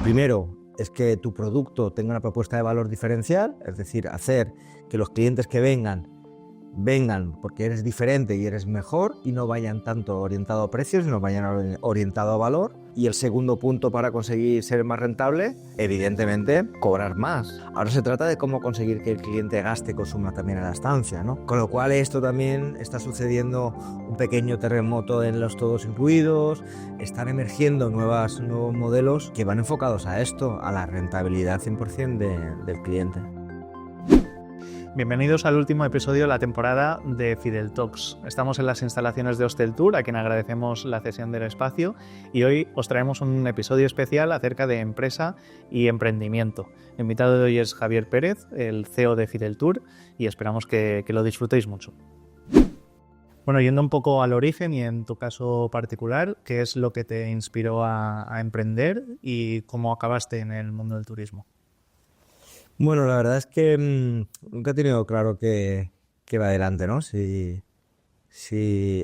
primero es que tu producto tenga una propuesta de valor diferencial, es decir, hacer que los clientes que vengan porque eres diferente y eres mejor y no vayan tanto orientado a precios, sino vayan orientado a valor. Y el segundo punto para conseguir ser más rentable, evidentemente, cobrar más. Ahora se trata de cómo conseguir que el cliente gaste y consuma también en la estancia, ¿no? Con lo cual esto también está sucediendo un pequeño terremoto en los todos incluidos, están emergiendo nuevos modelos que van enfocados a esto, a la rentabilidad 100% del cliente. Bienvenidos al último episodio de la temporada de Fidel Talks. Estamos en las instalaciones de Hostel Tour, a quien agradecemos la cesión del espacio, y hoy os traemos un episodio especial acerca de empresa y emprendimiento. El invitado de hoy es Javier Pérez, el CEO de Fidel Tour, y esperamos que lo disfrutéis mucho. Bueno, yendo un poco al origen y en tu caso particular, ¿qué es lo que te inspiró a emprender y cómo acabaste en el mundo del turismo? Bueno, la verdad es que nunca he tenido claro qué va adelante, ¿no? Si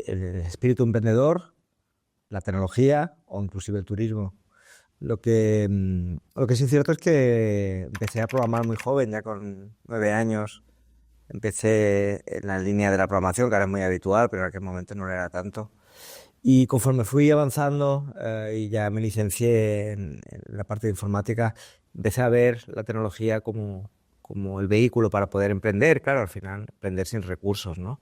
el espíritu emprendedor, la tecnología o inclusive el turismo. Lo que sí es cierto es que empecé a programar muy joven, ya con 9 años. Empecé en la línea de la programación, que ahora es muy habitual, pero en aquel momento no lo era tanto. Y conforme fui avanzando y ya me licencié en la parte de informática, empecé a ver la tecnología como el vehículo para poder emprender. Claro, al final, emprender sin recursos, ¿no?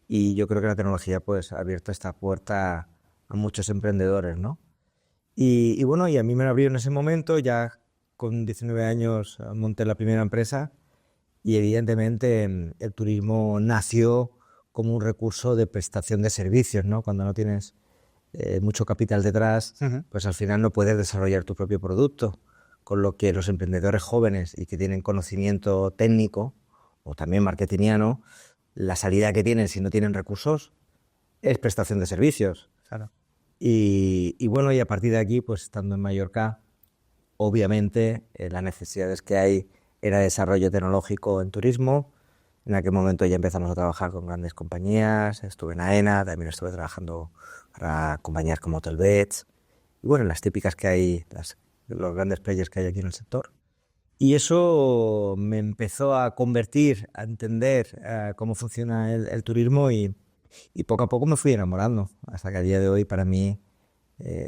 Y yo creo que la tecnología pues, ha abierto esta puerta a muchos emprendedores, ¿no? Y bueno, y a mí me lo abrió en ese momento, ya con 19 años monté la primera empresa y evidentemente el turismo nació como un recurso de prestación de servicios, ¿no? Cuando no tienes mucho capital detrás, pues al final no puedes desarrollar tu propio producto, con lo que los emprendedores jóvenes y que tienen conocimiento técnico o también marketingiano, la salida que tienen si no tienen recursos es prestación de servicios. Claro. Y bueno, y a partir de aquí, pues estando en Mallorca, obviamente las necesidades que hay era desarrollo tecnológico en turismo. En aquel momento ya empezamos a trabajar con grandes compañías, estuve en AENA, también estuve trabajando para compañías como Hotelbeds, y bueno, las típicas que hay, los grandes players que hay aquí en el sector. Y eso me empezó a convertir, a entender cómo funciona el turismo y poco a poco me fui enamorando, hasta que a día de hoy para mí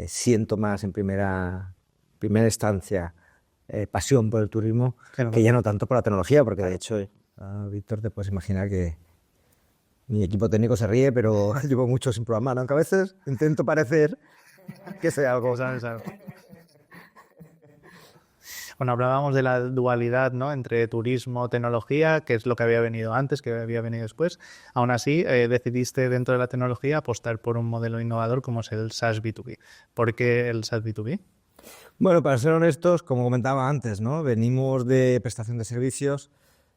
siento más en primera instancia pasión por el turismo, claro, que ya no tanto por la tecnología, porque de hecho, Víctor, te puedes imaginar que mi equipo técnico se ríe, pero llevo mucho sin programar, aunque a veces intento parecer que sé algo. ¿Sabes algo? Bueno, hablábamos de la dualidad, ¿no?, entre turismo, tecnología, que es lo que había venido antes, que había venido después. Aún así, decidiste dentro de la tecnología apostar por un modelo innovador como es el SaaS B2B. ¿Por qué el SaaS B2B? Bueno, para ser honestos, como comentaba antes, ¿no?, venimos de prestación de servicios.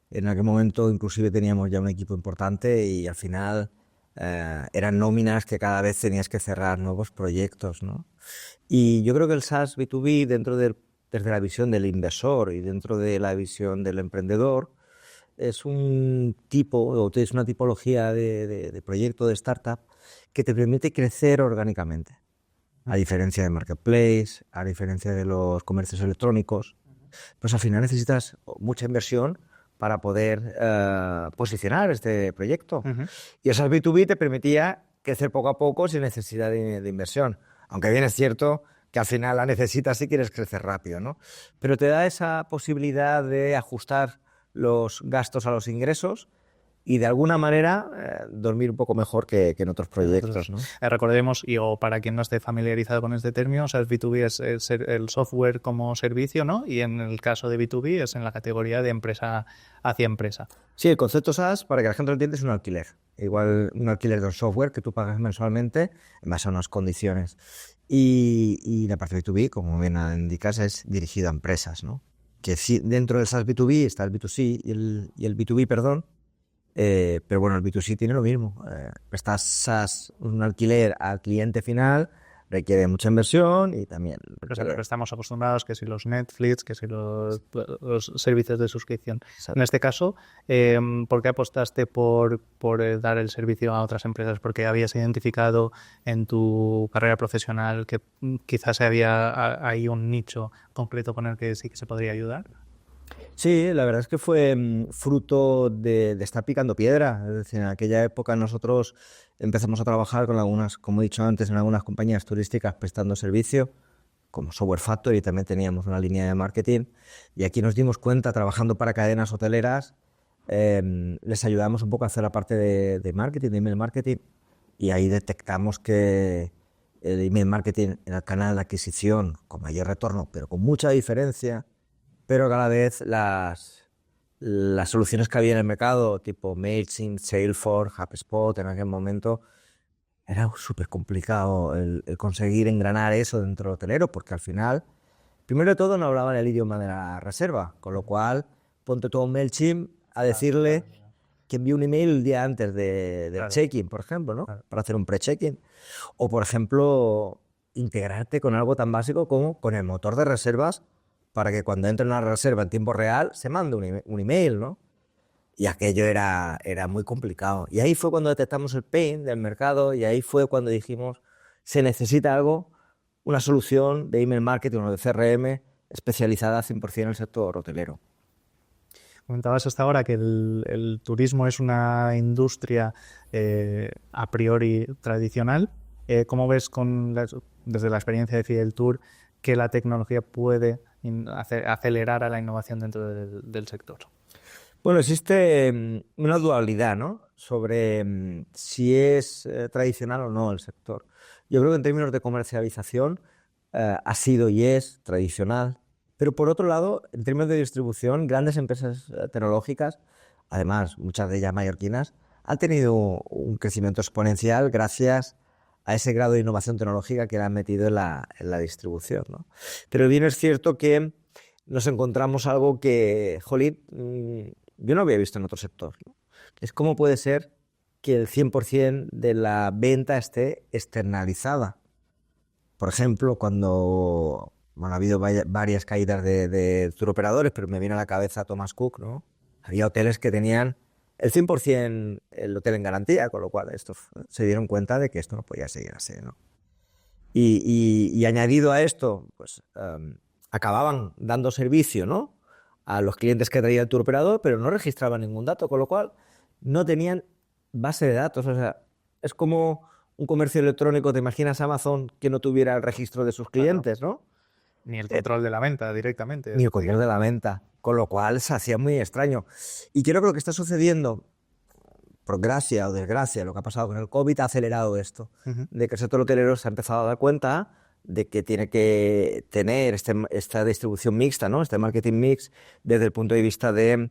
En aquel momento inclusive teníamos ya un equipo importante y al final eran nóminas que cada vez tenías que cerrar nuevos proyectos, ¿no? Y yo creo que el SaaS B2B, desde la visión del inversor y dentro de la visión del emprendedor, es una tipología de proyecto, de startup, que te permite crecer orgánicamente. A diferencia de Marketplace, a diferencia de los comercios electrónicos, pues al final necesitas mucha inversión para poder posicionar este proyecto. Y el SaaS B2B te permitía crecer poco a poco sin necesidad de inversión. Aunque bien es cierto que al final la necesitas si quieres crecer rápido, ¿no? Pero te da esa posibilidad de ajustar los gastos a los ingresos y de alguna manera dormir un poco mejor que en otros proyectos, ¿no? Recordemos, o para quien no esté familiarizado con este término, SaaS B2B es el software como servicio, ¿no? Y en el caso de B2B es en la categoría de empresa hacia empresa. Sí, el concepto SaaS, para que la gente lo entienda, es un alquiler. Igual un alquiler de un software que tú pagas mensualmente en base a unas condiciones. Y la parte B2B, como bien indicas, es dirigida a empresas, ¿no? Que sí, dentro del SaaS B2B está el B2C y el B2B, perdón. Pero bueno, el B2C tiene lo mismo. Prestas SaaS, un alquiler al cliente final requiere mucha inversión y también... Pero estamos acostumbrados que si los Netflix, que si los servicios de suscripción. Exacto. En este caso, ¿por qué apostaste por dar el servicio a otras empresas? ¿Porque habías identificado en tu carrera profesional que quizás había ahí un nicho concreto con el que sí que se podría ayudar? Sí, la verdad es que fue fruto de estar picando piedra. Es decir, en aquella época nosotros empezamos a trabajar con algunas, como he dicho antes, en algunas compañías turísticas prestando servicio, como Software Factory, y también teníamos una línea de marketing. Y aquí nos dimos cuenta, trabajando para cadenas hoteleras, les ayudamos un poco a hacer la parte de marketing, de email marketing, y ahí detectamos que el email marketing era el canal de adquisición con mayor retorno, pero con mucha diferencia. Pero cada vez las soluciones que había en el mercado, tipo MailChimp, Salesforce, HubSpot, en aquel momento, era súper complicado el conseguir engranar eso dentro del hotelero, porque al final, primero de todo, no hablaban el idioma de la reserva, con lo cual, ponte todo un MailChimp a decirle que envíe un email el día antes del check-in, por ejemplo, ¿no? Para hacer un pre-check-in. O, por ejemplo, integrarte con algo tan básico como con el motor de reservas, para que cuando entre una reserva en tiempo real se mande un email, ¿no? Y aquello era muy complicado. Y ahí fue cuando detectamos el pain del mercado y ahí fue cuando dijimos, se necesita una solución de email marketing o de CRM especializada 100% en el sector hotelero. Comentabas hasta ahora que el turismo es una industria a priori tradicional. ¿Cómo ves desde la experiencia de Fideltour que la tecnología puede acelerar a la innovación dentro del sector? Bueno, existe una dualidad, ¿no? Sobre si es tradicional o no el sector. Yo creo que en términos de comercialización ha sido y es tradicional, pero por otro lado, en términos de distribución, grandes empresas tecnológicas, además muchas de ellas mallorquinas, han tenido un crecimiento exponencial gracias a ese grado de innovación tecnológica que le han metido en la distribución, ¿no? Pero bien es cierto que nos encontramos algo que, jolín, yo no había visto en otro sector, ¿no? Es cómo puede ser que el 100% de la venta esté externalizada. Por ejemplo, cuando ha habido varias caídas de turoperadores, pero me viene a la cabeza Thomas Cook, ¿no? Había hoteles que tenían el 100% el hotel en garantía, con lo cual estos se dieron cuenta de que esto no podía seguir así, ¿no? Y añadido a esto, pues acababan dando servicio, ¿no?, a los clientes que traía el turoperador, pero no registraban ningún dato, con lo cual no tenían base de datos. O sea, es como un comercio electrónico, ¿te imaginas Amazon que no tuviera el registro de sus clientes, ¿no? Ni el control de la venta directamente. Ni el control de la venta, con lo cual se hacía muy extraño. Y creo que lo que está sucediendo, por gracia o desgracia, lo que ha pasado con el COVID ha acelerado esto, de que el sector hotelero se ha empezado a dar cuenta de que tiene que tener esta distribución mixta, ¿no? Este marketing mix desde el punto de vista de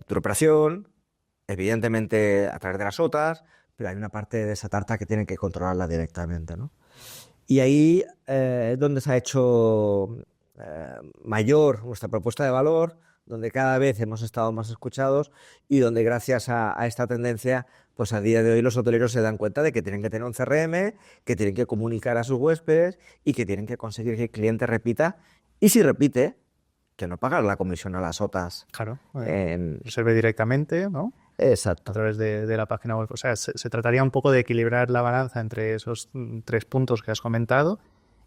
turoperación, evidentemente a través de las OTAs, pero hay una parte de esa tarta que tienen que controlarla directamente, ¿no? Y ahí es donde se ha hecho mayor nuestra propuesta de valor, donde cada vez hemos estado más escuchados y donde gracias a esta tendencia, pues a día de hoy los hoteleros se dan cuenta de que tienen que tener un CRM, que tienen que comunicar a sus huéspedes y que tienen que conseguir que el cliente repita. Y si repite, que no pagar la comisión a las OTAs. Claro, reserve directamente, ¿no? Exacto. A través de la página web. O sea, se trataría un poco de equilibrar la balanza entre esos tres puntos que has comentado.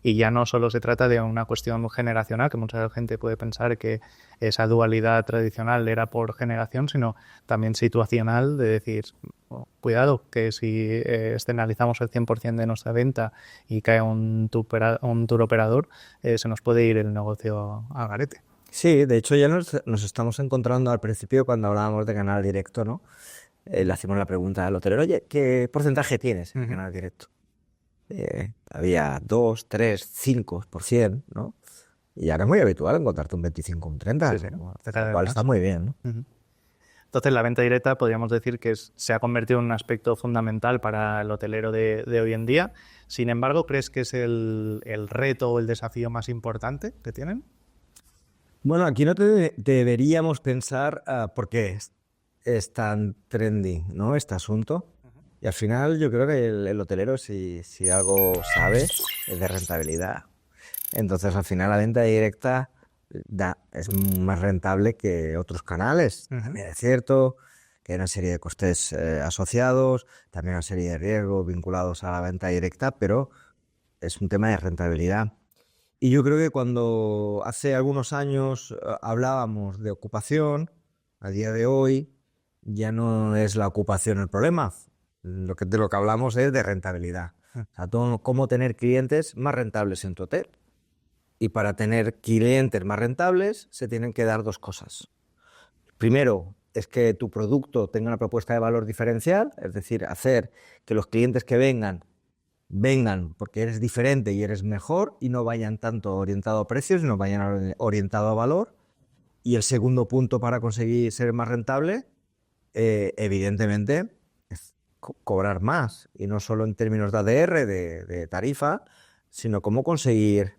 Y ya no solo se trata de una cuestión generacional, que mucha gente puede pensar que esa dualidad tradicional era por generación, sino también situacional, de decir, oh, cuidado, que si externalizamos el 100% de nuestra venta y cae un tour operador, se nos puede ir el negocio al garete. Sí, de hecho ya nos estamos encontrando al principio cuando hablábamos de canal directo, ¿no? Le hacíamos la pregunta al hotelero, oye, ¿qué porcentaje tienes en canal directo? Había 2, 3, 5%, ¿no? Y ahora es muy habitual encontrarte un 25, un 30, sí, ¿no? Lo cual está muy bien, ¿no? Entonces la venta directa podríamos decir que se ha convertido en un aspecto fundamental para el hotelero de hoy en día. Sin embargo, ¿crees que es el reto o el desafío más importante que tienen? Bueno, aquí no deberíamos pensar por qué es tan trendy, ¿no?, este asunto. Y al final yo creo que el hotelero, si algo sabe, es de rentabilidad. Entonces al final la venta directa es más rentable que otros canales. También es cierto que hay una serie de costes asociados, también una serie de riesgos vinculados a la venta directa, pero es un tema de rentabilidad. Y yo creo que cuando hace algunos años hablábamos de ocupación, a día de hoy ya no es la ocupación el problema. De lo que hablamos es de rentabilidad. O sea, cómo tener clientes más rentables en tu hotel. Y para tener clientes más rentables se tienen que dar dos cosas. Primero, es que tu producto tenga una propuesta de valor diferencial, es decir, hacer que los clientes que vengan porque eres diferente y eres mejor y no vayan tanto orientado a precios, sino vayan orientado a valor. Y el segundo punto para conseguir ser más rentable, evidentemente, es cobrar más. Y no solo en términos de ADR, de tarifa, sino cómo conseguir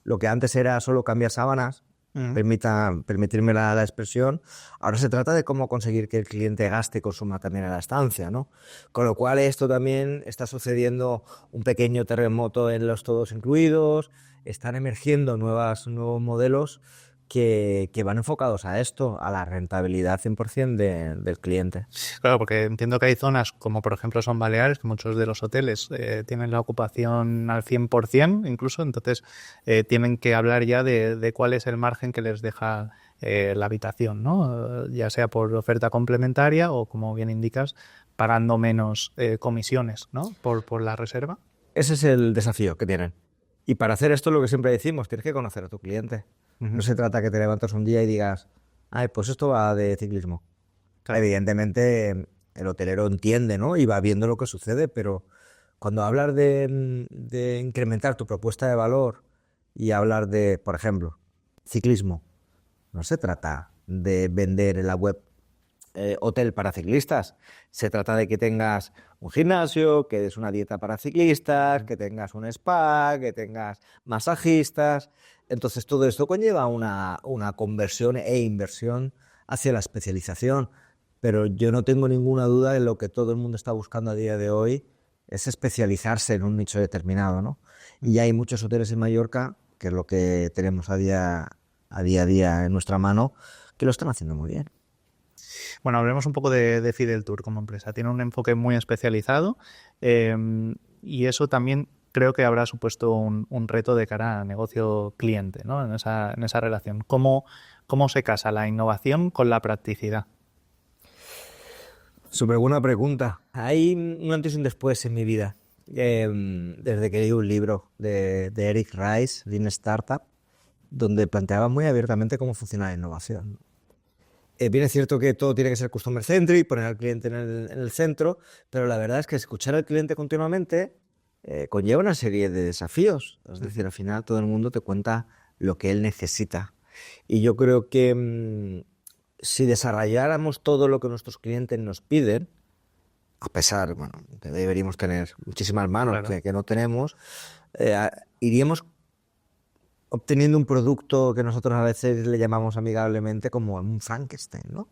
lo que antes era solo cambiar sábanas, permitirme la expresión, ahora se trata de cómo conseguir que el cliente gaste y consuma también en la estancia, ¿no? Con lo cual esto también está sucediendo un pequeño terremoto en los todos incluidos, están emergiendo nuevos modelos que van enfocados a esto, a la rentabilidad 100% del cliente. Claro, porque entiendo que hay zonas como por ejemplo son Baleares, que muchos de los hoteles tienen la ocupación al 100% incluso, entonces tienen que hablar ya de cuál es el margen que les deja la habitación, ¿no? Ya sea por oferta complementaria o, como bien indicas, pagando menos comisiones, ¿no? Por la reserva. Ese es el desafío que tienen. Y para hacer esto, lo que siempre decimos, tienes que conocer a tu cliente. No se trata que te levantes un día y digas, ay, pues esto va de ciclismo. Claro. Evidentemente, el hotelero entiende, ¿no? Y va viendo lo que sucede, pero cuando hablas de incrementar tu propuesta de valor y hablar de, por ejemplo, ciclismo, no se trata de vender en la web hotel para ciclistas. Se trata de que tengas un gimnasio, que des una dieta para ciclistas, que tengas un spa, que tengas masajistas. Entonces todo esto conlleva una conversión e inversión hacia la especialización. Pero yo no tengo ninguna duda de lo que todo el mundo está buscando a día de hoy es especializarse en un nicho determinado, ¿no? Y hay muchos hoteles en Mallorca, que es lo que tenemos a día a día en nuestra mano, que lo están haciendo muy bien. Bueno, hablemos un poco de Fideltour como empresa. Tiene un enfoque muy especializado y eso también creo que habrá supuesto un reto de cara a negocio cliente, ¿no? En esa relación. ¿Cómo se casa la innovación con la practicidad? Súper buena pregunta. Hay un antes y un después en mi vida. Desde que leí un libro de Eric Rice, Lean Startup, donde planteaba muy abiertamente cómo funciona la innovación. Bien es cierto que todo tiene que ser customer centric, poner al cliente en el centro, pero la verdad es que escuchar al cliente continuamente conlleva una serie de desafíos. Es decir, al final todo el mundo te cuenta lo que él necesita. Y yo creo que si desarrolláramos todo lo que nuestros clientes nos piden, a pesar, bueno, que deberíamos tener muchísimas manos, claro, que no tenemos, iríamos obteniendo un producto que nosotros a veces le llamamos amigablemente como un Frankenstein, ¿no?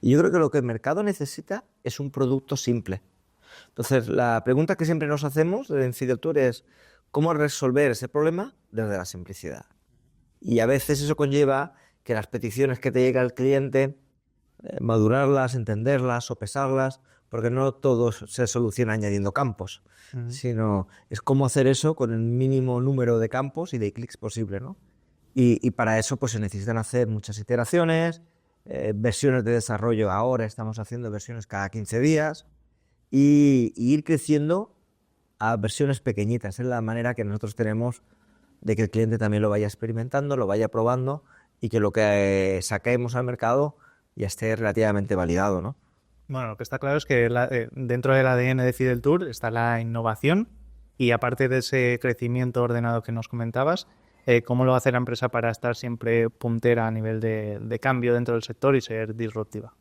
Y yo creo que lo que el mercado necesita es un producto simple. Entonces, la pregunta que siempre nos hacemos en Fideltour es ¿cómo resolver ese problema desde la simplicidad? Y a veces eso conlleva que las peticiones que te llega al cliente, madurarlas, entenderlas, sopesarlas, porque no todo se soluciona añadiendo campos, sino es cómo hacer eso con el mínimo número de campos y de clics posible, ¿no? Y para eso pues se necesitan hacer muchas iteraciones, versiones de desarrollo. Ahora estamos haciendo versiones cada 15 días y ir creciendo a versiones pequeñitas. Es la manera que nosotros tenemos de que el cliente también lo vaya experimentando, lo vaya probando y que lo que saquemos al mercado ya esté relativamente validado, ¿no? Bueno, lo que está claro es que dentro del ADN de Fideltour está la innovación y aparte de ese crecimiento ordenado que nos comentabas, ¿cómo lo hace la empresa para estar siempre puntera a nivel de cambio dentro del sector y ser disruptiva?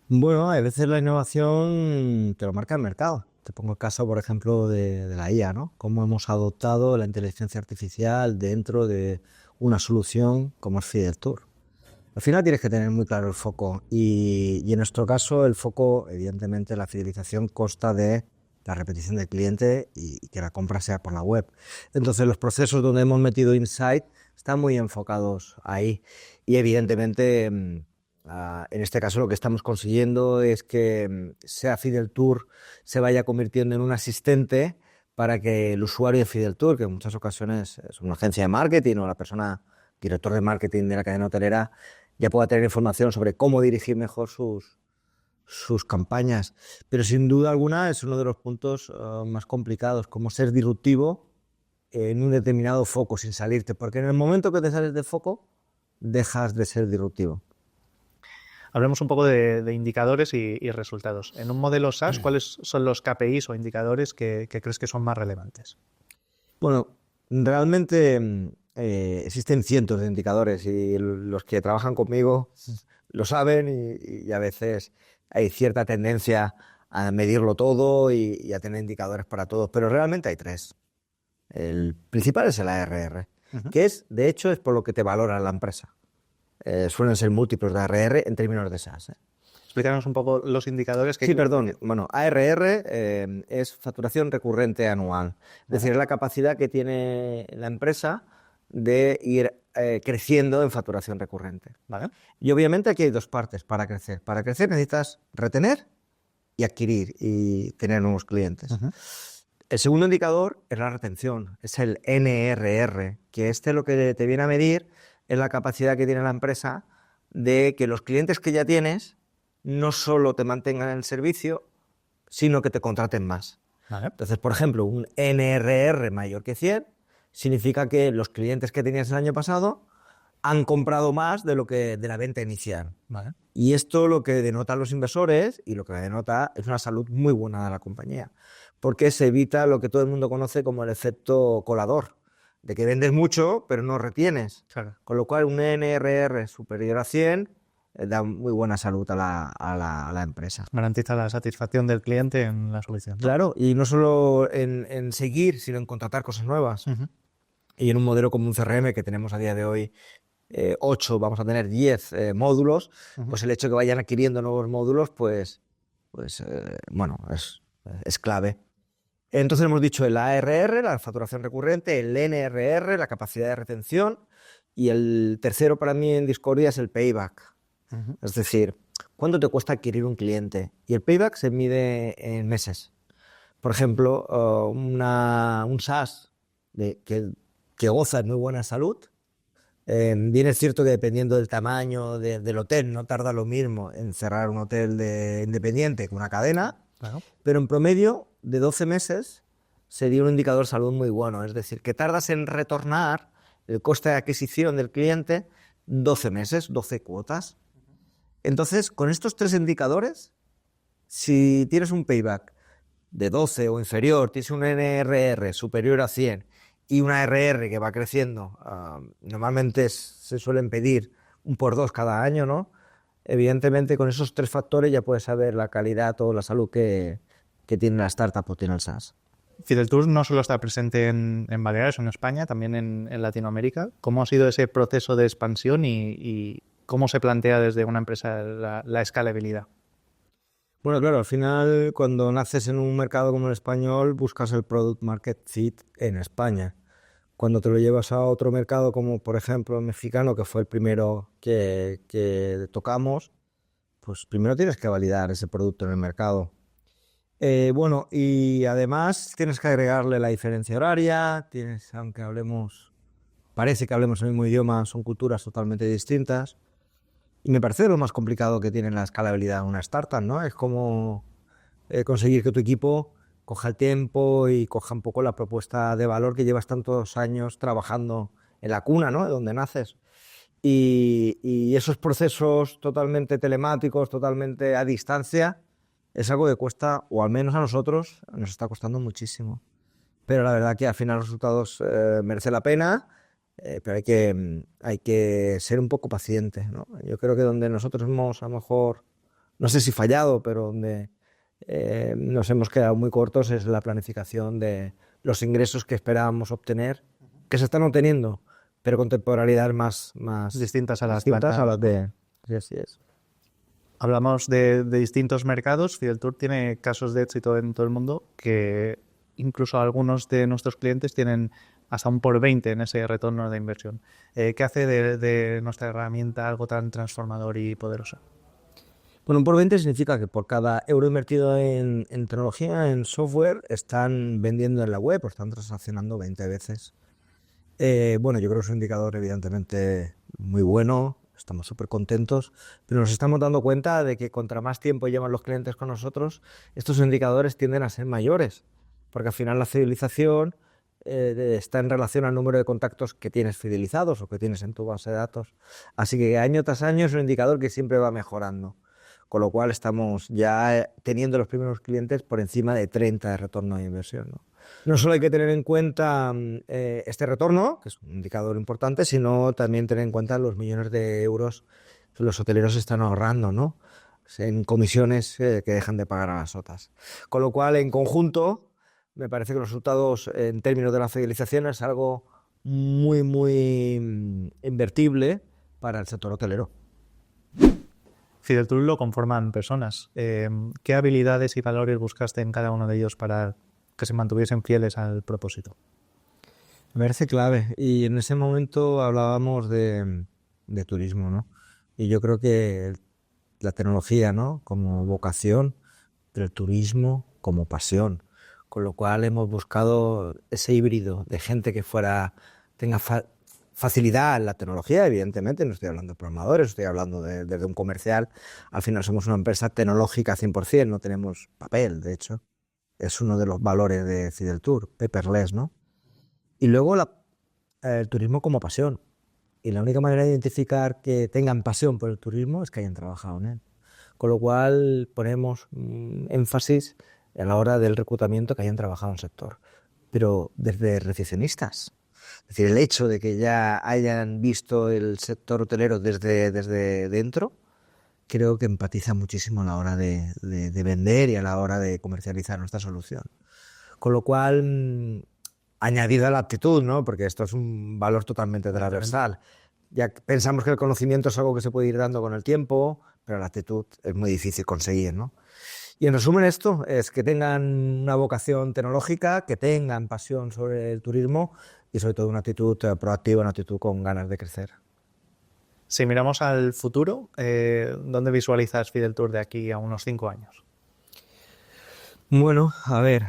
Bueno, a veces la innovación te lo marca el mercado. Te pongo el caso, por ejemplo, de la IA, ¿no? Cómo hemos adoptado la inteligencia artificial dentro de una solución como es Fideltour. Al final tienes que tener muy claro el foco y en nuestro caso el foco, evidentemente, la fidelización consta de la repetición del cliente y que la compra sea por la web. Entonces los procesos donde hemos metido Insight están muy enfocados ahí y evidentemente en este caso lo que estamos consiguiendo es que sea FidelTour se vaya convirtiendo en un asistente para que el usuario de FidelTour, que en muchas ocasiones es una agencia de marketing o la persona director de marketing de la cadena hotelera, ya pueda tener información sobre cómo dirigir mejor sus campañas. Pero sin duda alguna es uno de los puntos más complicados, cómo ser disruptivo en un determinado foco sin salirte, porque en el momento que te sales de foco, dejas de ser disruptivo. Hablemos un poco de indicadores y resultados. En un modelo SaaS, ¿cuáles son los KPIs o indicadores que crees que son más relevantes? Bueno, realmente existen cientos de indicadores y los que trabajan conmigo lo saben y a veces hay cierta tendencia a medirlo todo y a tener indicadores para todos, pero realmente hay tres. El principal es el ARR, que es, de hecho, es por lo que te valora la empresa. Suelen ser múltiplos de ARR en términos de SaaS. Explícanos un poco los indicadores que... Sí, perdón. Bueno, ARR es facturación recurrente anual. Es decir, es la capacidad que tiene la empresa de ir creciendo en facturación recurrente. ¿Vale? Y obviamente aquí hay dos partes para crecer. Para crecer necesitas retener y adquirir y tener nuevos clientes. El segundo indicador es la retención, es el NRR, que lo que te viene a medir es la capacidad que tiene la empresa de que los clientes que ya tienes no solo te mantengan en el servicio, sino que te contraten más. Vale. Entonces, por ejemplo, un NRR mayor que 100 significa que los clientes que tenías el año pasado han comprado más de la venta inicial. Vale. Y esto lo que denotan los inversores y lo que denota es una salud muy buena de la compañía, porque se evita lo que todo el mundo conoce como el efecto colador, de que vendes mucho pero no retienes. Claro. Con lo cual un NRR superior a 100 da muy buena salud a la empresa. Garantiza la satisfacción del cliente en la solución, ¿no? Claro, y no solo en seguir, sino en contratar cosas nuevas. Y en un modelo como un CRM que tenemos a día de hoy, 8, vamos a tener 10 módulos, pues el hecho de que vayan adquiriendo nuevos módulos, bueno, es clave. Entonces hemos dicho el ARR, la facturación recurrente, el NRR, la capacidad de retención, y el tercero para mí en discordia es el payback. Es decir, ¿cuánto te cuesta adquirir un cliente? Y el payback se mide en meses. Por ejemplo, un SaaS que goza de muy buena salud, bien es cierto que dependiendo del tamaño del hotel, no tarda lo mismo en cerrar un hotel independiente que una cadena, Claro. pero en promedio de 12 meses sería un indicador de salud muy bueno. Es decir, que tardas en retornar el coste de adquisición del cliente 12 meses, 12 cuotas. Entonces, con estos tres indicadores, si tienes un payback de 12 o inferior, tienes un NRR superior a 100 y una ARR que va creciendo, normalmente se suelen pedir un por dos cada año, ¿no? Evidentemente, con esos tres factores ya puedes saber la calidad o la salud que tiene la startup o tiene el SaaS. FidelTour no solo está presente en Baleares o en España, también en Latinoamérica. ¿Cómo ha sido ese proceso de expansión y cómo se plantea desde una empresa la escalabilidad? Bueno, claro, al final cuando naces en un mercado como el español buscas el product market fit en España. Cuando te lo llevas a otro mercado como por ejemplo el mexicano, que fue el primero que tocamos, pues primero tienes que validar ese producto en el mercado. Bueno, y además tienes que agregarle la diferencia horaria, aunque parece que hablemos el mismo idioma, son culturas totalmente distintas. Y me parece lo más complicado que tiene la escalabilidad de una startup, ¿no? Es como conseguir que tu equipo coja el tiempo y coja un poco la propuesta de valor que llevas tantos años trabajando en la cuna, ¿no? De donde naces. Y esos procesos totalmente telemáticos, totalmente a distancia, es algo que cuesta, o al menos a nosotros, nos está costando muchísimo. Pero la verdad que al final los resultados merecen la pena, pero hay que ser un poco paciente, ¿no? Yo creo que donde nosotros hemos, a lo mejor, no sé si fallado, pero donde nos hemos quedado muy cortos es la planificación de los ingresos que esperábamos obtener, que se están obteniendo, pero con temporalidades más Distintas a las distintas a planteadas. las de... Sí, así es. Hablamos de distintos mercados. Fideltour tiene casos de éxito en todo el mundo que incluso algunos de nuestros clientes tienen hasta un por 20 en ese retorno de inversión. ¿Qué hace de nuestra herramienta algo tan transformador y poderoso? Bueno, un por 20 significa que por cada euro invertido en tecnología, en software, están vendiendo en la web o están transaccionando 20 veces. Bueno, yo creo que es un indicador evidentemente muy bueno, estamos súper contentos, pero nos estamos dando cuenta de que contra más tiempo llevan los clientes con nosotros, estos indicadores tienden a ser mayores, porque al final la fidelización está en relación al número de contactos que tienes fidelizados o que tienes en tu base de datos. Así que año tras año es un indicador que siempre va mejorando, con lo cual estamos ya teniendo los primeros clientes por encima de 30 de retorno de inversión, ¿no? No solo hay que tener en cuenta este retorno, que es un indicador importante, sino también tener en cuenta los millones de euros que los hoteleros están ahorrando, ¿no? En comisiones que dejan de pagar a las OTAs. Con lo cual, en conjunto, me parece que los resultados en términos de la fidelización es algo muy invertible para el sector hotelero. Fideltour lo conforman personas. ¿Qué habilidades y valores buscaste en cada uno de ellos para que se mantuviesen fieles al propósito? Me parece clave. Y en ese momento hablábamos de turismo, ¿no? Y yo creo que la tecnología, ¿no? Como vocación, pero el turismo como pasión. Con lo cual hemos buscado ese híbrido de gente que tenga facilidad en la tecnología, evidentemente. No estoy hablando de programadores, estoy hablando desde un comercial. Al final somos una empresa tecnológica 100%, no tenemos papel, de hecho. Es uno de los valores de Fideltour, paperless, ¿no? Y luego el turismo como pasión. Y la única manera de identificar que tengan pasión por el turismo es que hayan trabajado en él. Con lo cual ponemos énfasis a la hora del reclutamiento que hayan trabajado en el sector. Pero desde recepcionistas. Es decir, el hecho de que ya hayan visto el sector hotelero desde dentro, creo que empatiza muchísimo a la hora de vender y a la hora de comercializar nuestra solución. Con lo cual, añadido a la aptitud, ¿no? Porque esto es un valor totalmente transversal. Ya pensamos que el conocimiento es algo que se puede ir dando con el tiempo, pero la actitud es muy difícil conseguir, ¿no? Y en resumen esto es que tengan una vocación tecnológica, que tengan pasión sobre el turismo y sobre todo una actitud proactiva, una actitud con ganas de crecer. Si miramos al futuro, ¿dónde visualizas Fideltour de aquí a unos 5 años? Bueno, a ver,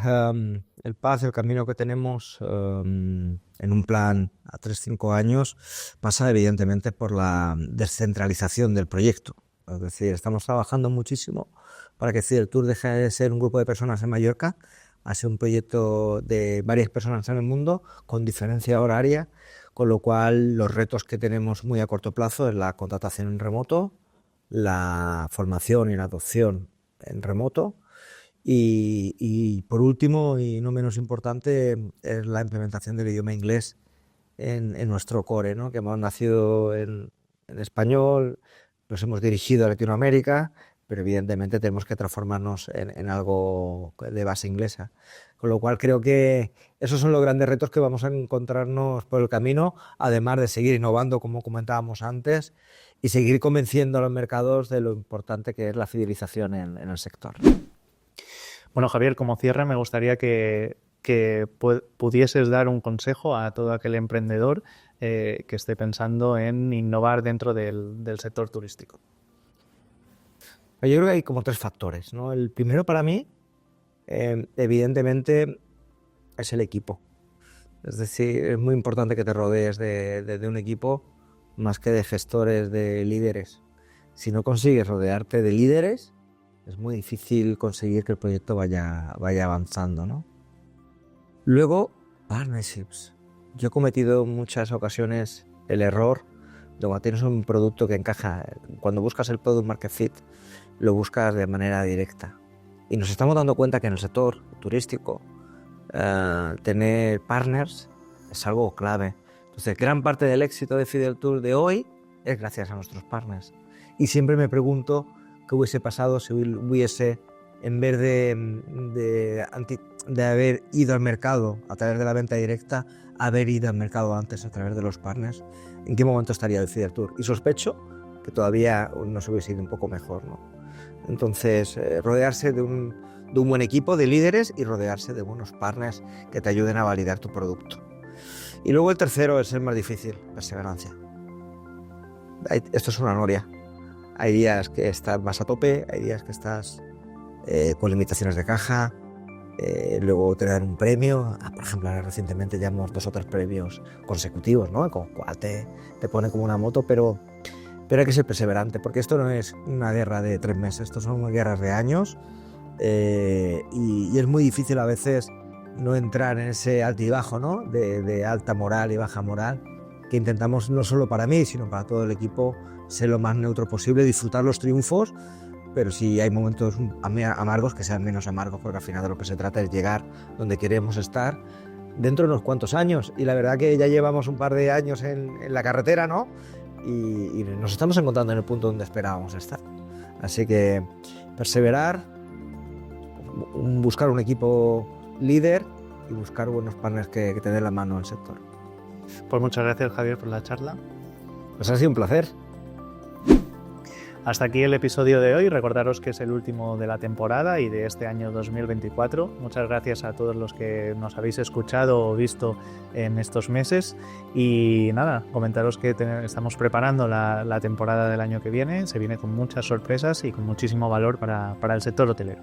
el path, el camino que tenemos en un plan a 3-5 años pasa evidentemente por la descentralización del proyecto. Es decir, estamos trabajando muchísimo para que Fideltour deje de ser un grupo de personas en Mallorca a ser un proyecto de varias personas en el mundo con diferencia horaria, con lo cual los retos que tenemos muy a corto plazo es la contratación en remoto, la formación y la adopción en remoto. Y por último, y no menos importante, es la implementación del idioma inglés en nuestro core, ¿no? Que hemos nacido en español, nos hemos dirigido a Latinoamérica, pero evidentemente tenemos que transformarnos en algo de base inglesa. Con lo cual creo que esos son los grandes retos que vamos a encontrarnos por el camino, además de seguir innovando, como comentábamos antes, y seguir convenciendo a los mercados de lo importante que es la fidelización en el sector. Bueno, Javier, como cierre me gustaría que pudieses dar un consejo a todo aquel emprendedor que esté pensando en innovar dentro del sector turístico. Yo creo que hay como 3 factores, ¿no? El primero para mí, evidentemente, es el equipo. Es decir, es muy importante que te rodees de un equipo más que de gestores, de líderes. Si no consigues rodearte de líderes, es muy difícil conseguir que el proyecto vaya avanzando, ¿no? Luego, partnerships. Yo he cometido en muchas ocasiones el error de cuando tienes un producto que encaja, cuando buscas el product market fit, lo buscas de manera directa. Y nos estamos dando cuenta que en el sector turístico tener partners es algo clave. Entonces, gran parte del éxito de Fideltour de hoy es gracias a nuestros partners. Y siempre me pregunto qué hubiese pasado si hubiese, en vez de haber ido al mercado a través de la venta directa, haber ido al mercado antes a través de los partners, ¿en qué momento estaría el Fideltour? Y sospecho que todavía nos hubiese ido un poco mejor, ¿no? Entonces, rodearse de un buen equipo de líderes y rodearse de buenos partners que te ayuden a validar tu producto. Y luego el tercero es el más difícil, perseverancia. Esto es una noria. Hay días que estás más a tope, hay días que estás con limitaciones de caja, luego te dan un premio. Por ejemplo, ahora recientemente llevamos 2 o 3 premios consecutivos, ¿no? Con lo cual te pone como una moto, pero hay que ser perseverante, porque esto no es una guerra de 3 meses, esto son guerras de años, y es muy difícil a veces no entrar en ese altibajo, ¿no? de alta moral y baja moral, que intentamos no solo para mí, sino para todo el equipo, ser lo más neutro posible, disfrutar los triunfos, pero si hay momentos amargos, que sean menos amargos, porque al final de lo que se trata es llegar donde queremos estar dentro de unos cuantos años. Y la verdad que ya llevamos un par de años en la carretera, ¿no? Y nos estamos encontrando en el punto donde esperábamos estar. Así que perseverar, buscar un equipo líder y buscar buenos partners que te den la mano en el sector. Pues muchas gracias, Javier, por la charla. Pues ha sido un placer. Hasta aquí el episodio de hoy. Recordaros que es el último de la temporada y de este año 2024. Muchas gracias a todos los que nos habéis escuchado o visto en estos meses. Y nada, comentaros que estamos preparando la temporada del año que viene. Se viene con muchas sorpresas y con muchísimo valor para el sector hotelero.